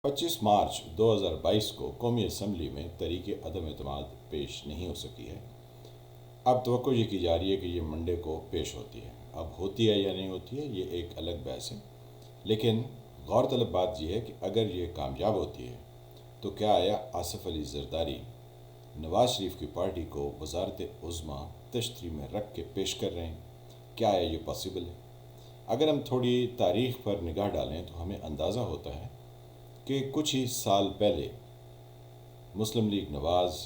25 مارچ 2022 کو قومی اسمبلی میں تحریک عدم اعتماد پیش نہیں ہو سکی ہے۔ اب توقع یہ کی جا رہی ہے کہ یہ منڈے کو پیش ہوتی ہے۔ اب ہوتی ہے یا نہیں ہوتی ہے یہ ایک الگ بحث ہے، لیکن غور طلب بات یہ ہے کہ اگر یہ کامیاب ہوتی ہے تو کیا آیا آصف علی زرداری نواز شریف کی پارٹی کو وزارت عظمیٰ تشتری میں رکھ کے پیش کر رہے ہیں؟ کیا آیا یہ پاسبل ہے؟ اگر ہم تھوڑی تاریخ پر نگاہ ڈالیں تو ہمیں اندازہ ہوتا ہے کہ کچھ ہی سال پہلے مسلم لیگ نواز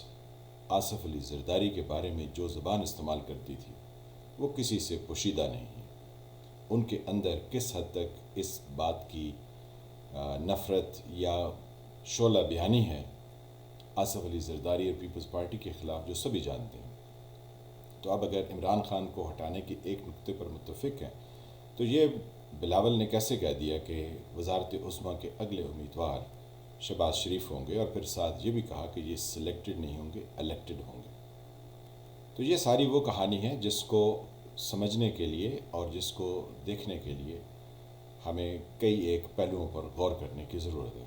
آصف علی زرداری کے بارے میں جو زبان استعمال کرتی تھی وہ کسی سے پوشیدہ نہیں ہے۔ ان کے اندر کس حد تک اس بات کی نفرت یا شعلہ بیانی ہے آصف علی زرداری اور پیپلز پارٹی کے خلاف، جو سبھی جانتے ہیں۔ تو اب اگر عمران خان کو ہٹانے کے ایک نقطے پر متفق ہیں تو یہ بلاول نے کیسے کہہ دیا کہ وزارت عظمیٰ کے اگلے امیدوار شہباز شریف ہوں گے، اور پھر ساتھ یہ بھی کہا کہ یہ سلیکٹڈ نہیں ہوں گے، الیکٹڈ ہوں گے۔ تو یہ ساری وہ کہانی ہے جس کو سمجھنے کے لیے اور جس کو دیکھنے کے لیے ہمیں کئی ایک پہلوؤں پر غور کرنے کی ضرورت ہے۔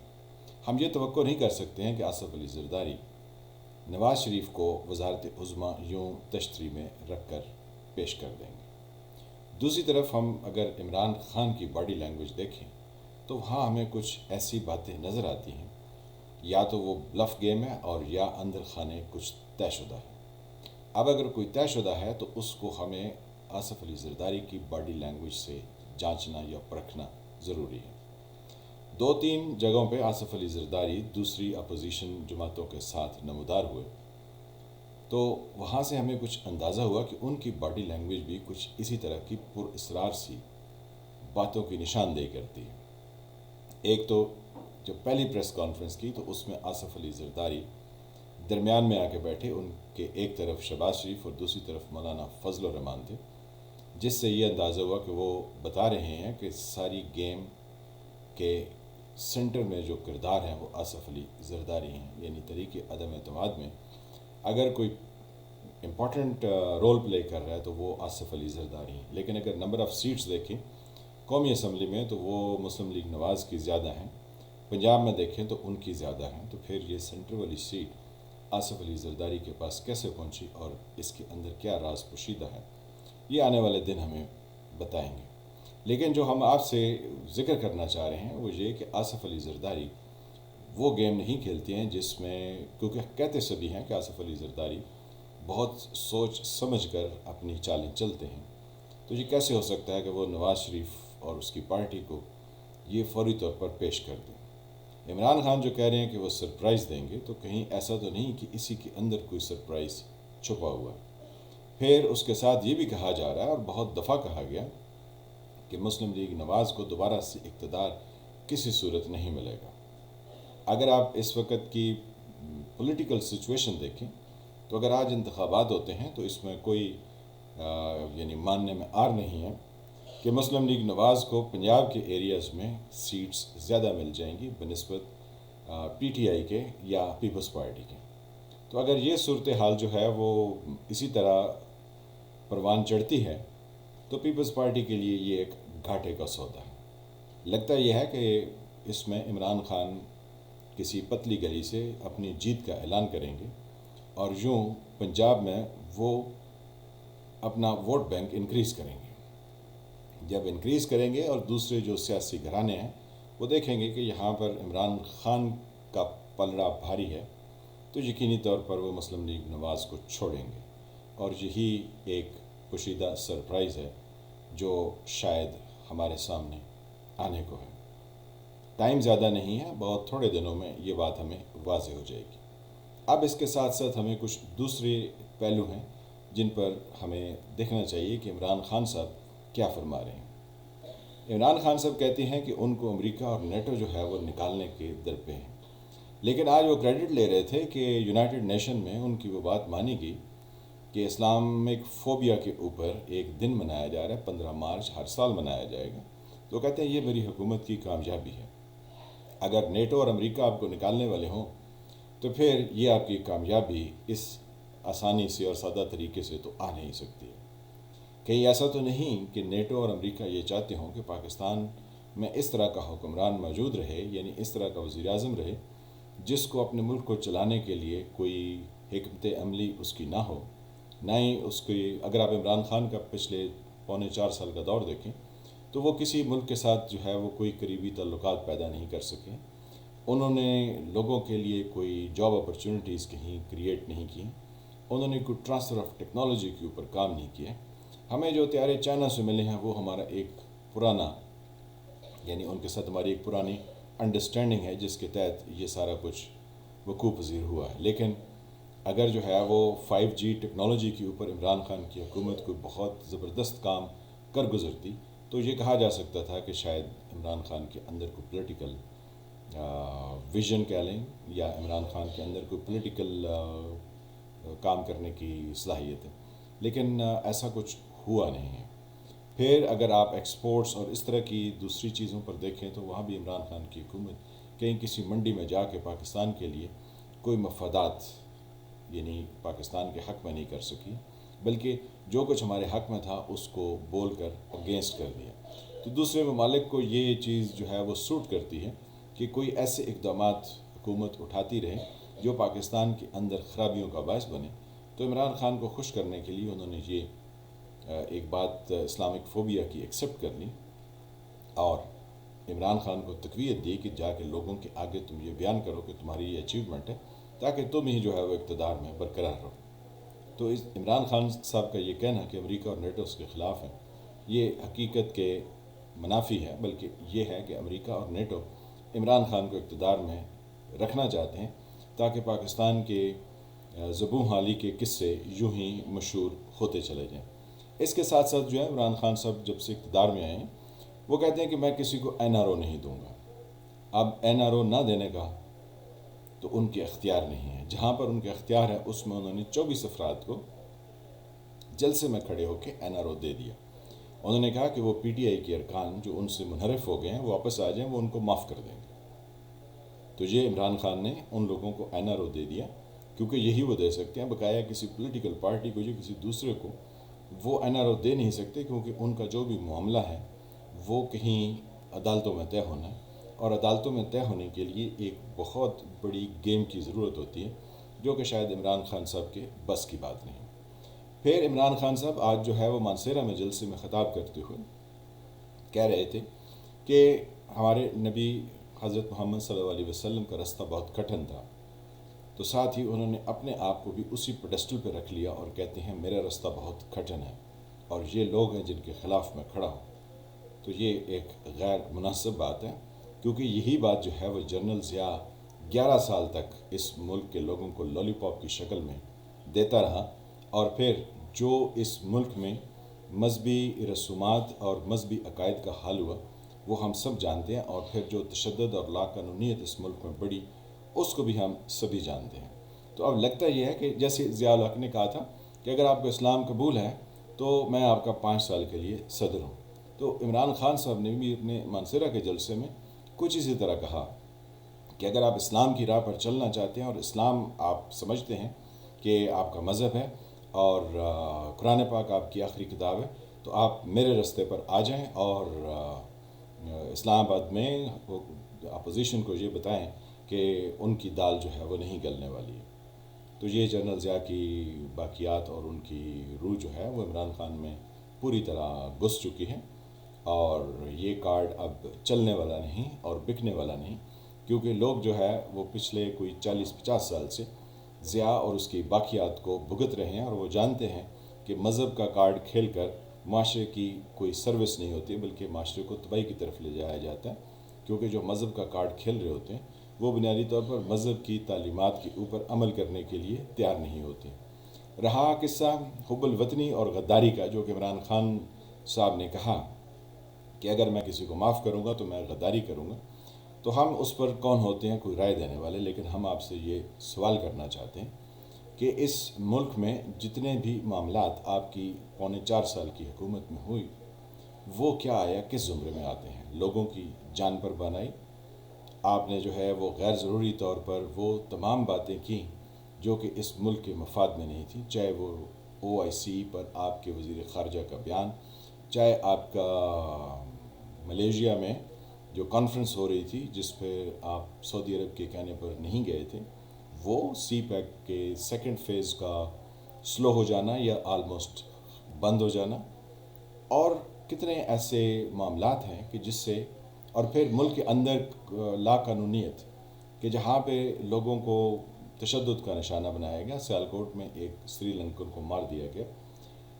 ہم یہ توقع نہیں کر سکتے ہیں کہ آصف علی زرداری نواز شریف کو وزارت عظمیٰ یوں تشتری میں رکھ کر پیش کر دیں گے۔ دوسری طرف ہم اگر عمران خان کی باڈی لینگویج دیکھیں تو وہاں ہمیں کچھ ایسی باتیں نظر آتی ہیں، یا تو وہ بلف گیم ہے اور یا اندر خانے کچھ طے شدہ ہے۔ اب اگر کوئی طے شدہ ہے تو اس کو ہمیں آصف علی زرداری کی باڈی لینگویج سے جانچنا یا پرکھنا ضروری ہے۔ 2-3 جگہوں پہ آصف علی زرداری دوسری اپوزیشن جماعتوں کے ساتھ نمودار ہوئے، تو وہاں سے ہمیں کچھ اندازہ ہوا کہ ان کی باڈی لینگویج بھی کچھ اسی طرح کی پر اسرار سی باتوں کی نشاندہی کرتی ہے۔ ایک تو جب پہلی پریس کانفرنس کی تو اس میں آصف علی زرداری درمیان میں آ کے بیٹھے، ان کے ایک طرف شہباز شریف اور دوسری طرف مولانا فضل الرحمان تھے، جس سے یہ اندازہ ہوا کہ وہ بتا رہے ہیں کہ ساری گیم کے سینٹر میں جو کردار ہیں وہ آصف علی زرداری ہیں، یعنی تحریک عدم اعتماد میں اگر کوئی امپورٹنٹ رول پلے کر رہا ہے تو وہ آصف علی زرداری ہیں۔ لیکن اگر نمبر آف سیٹس دیکھیں قومی اسمبلی میں تو وہ مسلم لیگ نواز کی زیادہ ہیں، پنجاب میں دیکھیں تو ان کی زیادہ ہیں، تو پھر یہ سینٹر والی سیٹ آصف علی زرداری کے پاس کیسے پہنچی اور اس کے اندر کیا راز پوشیدہ ہے، یہ آنے والے دن ہمیں بتائیں گے۔ لیکن جو ہم آپ سے ذکر کرنا چاہ رہے ہیں وہ یہ کہ آصف علی زرداری وہ گیم نہیں کھیلتے ہیں جس میں، کیونکہ کہتے سبھی ہیں کہ آصف علی زرداری بہت سوچ سمجھ کر اپنی چالیں چلتے ہیں، تو یہ کیسے ہو سکتا ہے کہ وہ نواز شریف اور اس کی پارٹی کو یہ فوری طور پر پیش کر دیں۔ عمران خان جو کہہ رہے ہیں کہ وہ سرپرائز دیں گے، تو کہیں ایسا تو نہیں کہ اسی کے اندر کوئی سرپرائز چھپا ہوا ہے۔ پھر اس کے ساتھ یہ بھی کہا جا رہا ہے اور بہت دفعہ کہا گیا کہ مسلم لیگ نواز کو دوبارہ سے اقتدار کسی صورت نہیں ملے گا۔ اگر آپ اس وقت کی پولیٹیکل سچویشن دیکھیں تو اگر آج انتخابات ہوتے ہیں تو اس میں کوئی یعنی ماننے میں آر نہیں ہے کہ مسلم لیگ نواز کو پنجاب کے ایریاز میں سیٹس زیادہ مل جائیں گی بنسبت پی ٹی آئی کے یا پیپلز پارٹی کے۔ تو اگر یہ صورتحال جو ہے وہ اسی طرح پروان چڑھتی ہے تو پیپلز پارٹی کے لیے یہ ایک گھاٹے کا سودا ہے۔ لگتا یہ ہے کہ اس میں عمران خان کسی پتلی گلی سے اپنی جیت کا اعلان کریں گے اور یوں پنجاب میں وہ اپنا ووٹ بینک انکریز کریں گے۔ جب انکریز کریں گے اور دوسرے جو سیاسی گھرانے ہیں وہ دیکھیں گے کہ یہاں پر عمران خان کا پلڑا بھاری ہے، تو یقینی طور پر وہ مسلم لیگ نواز کو چھوڑیں گے، اور یہی ایک پوشیدہ سرپرائز ہے جو شاید ہمارے سامنے آنے کو ہے۔ ٹائم زیادہ نہیں ہے، بہت تھوڑے دنوں میں یہ بات ہمیں واضح ہو جائے گی۔ اب اس کے ساتھ ساتھ ہمیں کچھ دوسرے پہلو ہیں جن پر ہمیں دیکھنا چاہیے کہ عمران خان صاحب کیا فرما رہے ہیں۔ عمران خان صاحب کہتے ہیں کہ ان کو امریکہ اور نیٹو جو ہے وہ نکالنے کے در پہ ہیں، لیکن آج وہ کریڈٹ لے رہے تھے کہ یونائٹڈ نیشن میں ان کی وہ بات مانی گئی کہ اسلامک فوبیا کے اوپر ایک دن منایا جا رہا ہے، 15 مارچ ہر سال منایا جائے گا۔ تو کہتے ہیں یہ میری حکومت کی کامیابی ہے۔ اگر نیٹو اور امریکہ آپ کو نکالنے والے ہوں تو پھر یہ آپ کی کامیابی اس آسانی سے اور سادہ طریقے سے تو آ نہیں سکتی ہے۔ کہیں ایسا تو نہیں کہ نیٹو اور امریکہ یہ چاہتے ہوں کہ پاکستان میں اس طرح کا حکمران موجود رہے، یعنی اس طرح کا وزیر اعظم رہے جس کو اپنے ملک کو چلانے کے لیے کوئی حکمت عملی اس کی نہ ہو، نہ ہی اس کی. اگر آپ عمران خان کا پچھلے 3.25 سال کا دور دیکھیں تو وہ کسی ملک کے ساتھ جو ہے وہ کوئی قریبی تعلقات پیدا نہیں کر سکے. انہوں نے لوگوں کے لیے کوئی جاب اپرچونیٹیز کہیں کریٹ نہیں کی. انہوں نے کوئی ٹرانسفر آف ٹیکنالوجی کے اوپر کام نہیں کیا. ہمیں جو طیارے چائنا سے ملے ہیں وہ ہمارا ایک پرانا، یعنی ان کے ساتھ ہماری ایک پرانی انڈرسٹینڈنگ ہے جس کے تحت یہ سارا کچھ وقوع پذیر ہوا ہے. لیکن اگر جو ہے وہ 5G ٹیکنالوجی کے اوپر عمران خان کی حکومت کوئی بہت زبردست کام کر گزرتی تو یہ کہا جا سکتا تھا کہ شاید عمران خان کے اندر کوئی پولیٹیکل ویژن کہہ لیں، یا عمران خان کے اندر کوئی پولیٹیکل کام کرنے کی صلاحیت ہے. لیکن ایسا کچھ ہوا نہیں ہے. پھر اگر آپ ایکسپورٹس اور اس طرح کی دوسری چیزوں پر دیکھیں تو وہاں بھی عمران خان کی حکومت کہیں کسی منڈی میں جا کے پاکستان کے لیے کوئی مفادات یعنی پاکستان کے حق میں نہیں کر سکی، بلکہ جو کچھ ہمارے حق میں تھا اس کو بول کر اگینسٹ کر دیا. تو دوسرے ممالک کو یہ چیز جو ہے وہ سوٹ کرتی ہے کہ کوئی ایسے اقدامات حکومت اٹھاتی رہے جو پاکستان کے اندر خرابیوں کا باعث بنے. تو عمران خان کو خوش کرنے کے لیے انہوں نے یہ ایک بات اسلامک فوبیا کی ایکسیپٹ کر لی اور عمران خان کو تقویت دی کہ جا کے لوگوں کے آگے تم یہ بیان کرو کہ تمہاری یہ اچیومنٹ ہے تاکہ تم ہی جو ہے وہ اقتدار میں برقرار رہو. تو اس عمران خان صاحب کا یہ کہنا کہ امریکہ اور نیٹو اس کے خلاف ہیں، یہ حقیقت کے منافی ہے، بلکہ یہ ہے کہ امریکہ اور نیٹو عمران خان کو اقتدار میں رکھنا چاہتے ہیں تاکہ پاکستان کے زبوں حالی کے قصے یوں ہی مشہور ہوتے چلے جائیں. اس کے ساتھ ساتھ جو ہے عمران خان صاحب جب سے اقتدار میں آئے ہیں وہ کہتے ہیں کہ میں کسی کو NRO نہیں دوں گا. اب NRO نہ دینے کا تو ان کے اختیار نہیں ہے. جہاں پر ان کے اختیار ہے اس میں انہوں نے 24 افراد کو جلسے میں کھڑے ہو کے NRO دے دیا. انہوں نے کہا کہ وہ PTI کے ارکان جو ان سے منحرف ہو گئے ہیں وہ واپس آ جائیں، وہ ان کو معاف کر دیں گے. تو یہ عمران خان نے ان لوگوں کو NRO دے دیا کیونکہ یہی وہ دے سکتے ہیں. بقایا کسی پولیٹیکل پارٹی کو یا کسی دوسرے کو وہ NRO دے نہیں سکتے کیونکہ ان کا جو بھی معاملہ ہے وہ کہیں عدالتوں میں طے ہونا ہے، اور عدالتوں میں طے ہونے کے لیے ایک بہت بڑی گیم کی ضرورت ہوتی ہے جو کہ شاید عمران خان صاحب کے بس کی بات نہیں. پھر عمران خان صاحب آج جو ہے وہ مانسیرا میں جلسے میں خطاب کرتے ہوئے کہہ رہے تھے کہ ہمارے نبی حضرت محمد صلی اللہ علیہ وسلم کا رستہ بہت کٹھن تھا. تو ساتھ ہی انہوں نے اپنے آپ کو بھی اسی پیڈسٹل پہ رکھ لیا اور کہتے ہیں میرا رستہ بہت کٹھن ہے اور یہ لوگ ہیں جن کے خلاف میں کھڑا ہوں. تو یہ ایک غیر مناسب بات ہے کیونکہ یہی بات جو ہے وہ جنرل ضیاء 11 سال تک اس ملک کے لوگوں کو لالی پاپ کی شکل میں دیتا رہا، اور پھر جو اس ملک میں مذہبی رسومات اور مذہبی عقائد کا حل ہوا وہ ہم سب جانتے ہیں، اور پھر جو تشدد اور لاقانونیت اس ملک میں بڑھی اس کو بھی ہم سبھی جانتے ہیں. تو اب لگتا یہ ہے کہ جیسے ضیاء الحق نے کہا تھا کہ اگر آپ کو اسلام قبول ہے تو میں آپ کا 5 سال کے لیے صدر ہوں. تو عمران خان صاحب نے بھی اپنے مانسیرا کے جلسے میں کچھ اسی طرح کہا کہ اگر آپ اسلام کی راہ پر چلنا چاہتے ہیں اور اسلام آپ سمجھتے ہیں کہ آپ کا مذہب ہے اور قرآن پاک آپ کی آخری کتاب ہے تو آپ میرے رستے پر آ جائیں اور اسلام آباد میں اپوزیشن کو یہ بتائیں کہ ان کی دال جو ہے وہ نہیں گلنے والی ہے. تو یہ جنرل ضیاء کی باقیات اور ان کی روح جو ہے وہ عمران خان میں پوری طرح گھس چکی ہے، اور یہ کارڈ اب چلنے والا نہیں اور بکنے والا نہیں کیونکہ لوگ جو ہے وہ پچھلے کوئی 40-50 سال سے ضیاء اور اس کی باقیات کو بھگت رہے ہیں، اور وہ جانتے ہیں کہ مذہب کا کارڈ کھیل کر معاشرے کی کوئی سروس نہیں ہوتی بلکہ معاشرے کو تباہی کی طرف لے جایا جاتا ہے. کیونکہ جو مذہب کا کارڈ کھیل رہے ہوتے ہیں وہ بنیادی طور پر مذہب کی تعلیمات کے اوپر عمل کرنے کے لیے تیار نہیں ہوتے. رہا قصہ حب الوطنی اور غداری کا، جو کہ عمران خان صاحب نے کہا کہ اگر میں کسی کو معاف کروں گا تو میں غداری کروں گا، تو ہم اس پر کون ہوتے ہیں کوئی رائے دینے والے. لیکن ہم آپ سے یہ سوال کرنا چاہتے ہیں کہ اس ملک میں جتنے بھی معاملات آپ کی 4.25 سال کی حکومت میں ہوئی وہ کیا آیا کس زمرے میں آتے ہیں؟ لوگوں کی جان پر بنائی. آپ نے جو ہے وہ غیر ضروری طور پر وہ تمام باتیں کی جو کہ اس ملک کے مفاد میں نہیں تھیں، چاہے وہ OIC پر آپ کے وزیر خارجہ کا بیان، چاہے آپ کا ملیشیا میں جو کانفرنس ہو رہی تھی جس پہ آپ سعودی عرب کے کہنے پر نہیں گئے تھے، وہ سی پیک کے سیکنڈ فیز کا سلو ہو جانا یا آلموسٹ بند ہو جانا، اور کتنے ایسے معاملات ہیں کہ جس سے، اور پھر ملک کے اندر لا قانونیت کہ جہاں پہ لوگوں کو تشدد کا نشانہ بنایا گیا. سیالکوٹ میں ایک سری لنکن کو مار دیا گیا،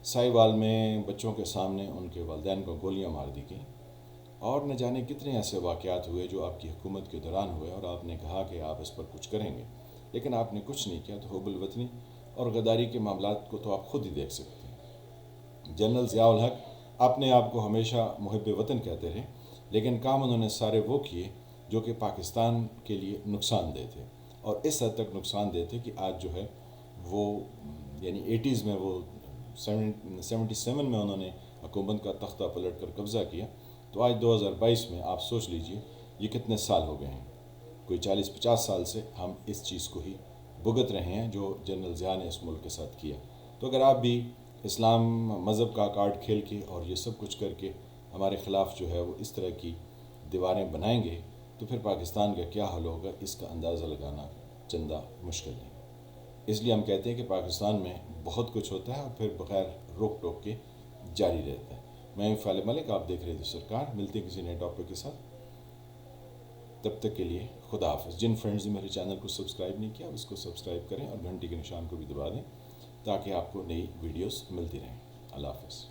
سائی وال میں بچوں کے سامنے ان کے والدین کو گولیاں مار دی گئیں، اور نہ جانے کتنے ایسے واقعات ہوئے جو آپ کی حکومت کے دوران ہوئے، اور آپ نے کہا کہ آپ اس پر کچھ کریں گے، لیکن آپ نے کچھ نہیں کیا. تو حب الوطنی اور غداری کے معاملات کو تو آپ خود ہی دیکھ سکتے ہیں. جنرل ضیاء الحق اپنے آپ کو ہمیشہ محب وطن کہتے رہے، لیکن کام انہوں نے سارے وہ کیے جو کہ پاکستان کے لیے نقصان دہ تھے، اور اس حد تک نقصان دہ تھے کہ آج جو ہے وہ، یعنی ایٹیز میں وہ 77 میں انہوں نے حکومت کا تختہ پلٹ کر قبضہ کیا، تو آج 2022 میں آپ سوچ لیجئے یہ کتنے سال ہو گئے ہیں. کوئی 40-50 سال سے ہم اس چیز کو ہی بھگت رہے ہیں جو جنرل ضیاء نے اس ملک کے ساتھ کیا. تو اگر آپ بھی اسلام مذہب کا کارڈ کھیل کے اور یہ سب کچھ کر کے ہمارے خلاف جو ہے وہ اس طرح کی دیواریں بنائیں گے، تو پھر پاکستان کا کیا حل ہوگا، اس کا اندازہ لگانا چندہ مشکل نہیں. اس لیے ہم کہتے ہیں کہ پاکستان میں بہت کچھ ہوتا ہے اور پھر بغیر روک ٹوک کے جاری رہتا ہے. میں فالح ملک، آپ دیکھ رہے تھے سرکار. ملتے ہیں کسی نئے ٹاپک کے ساتھ، تب تک کے لیے خدا حافظ. جن فرینڈز نے میرے چینل کو سبسکرائب نہیں کیا اس کو سبسکرائب کریں، اور گھنٹی کے نشان کو بھی دبا دیں تاکہ آپ کو نئی ویڈیوز ملتی رہیں. اللہ حافظ.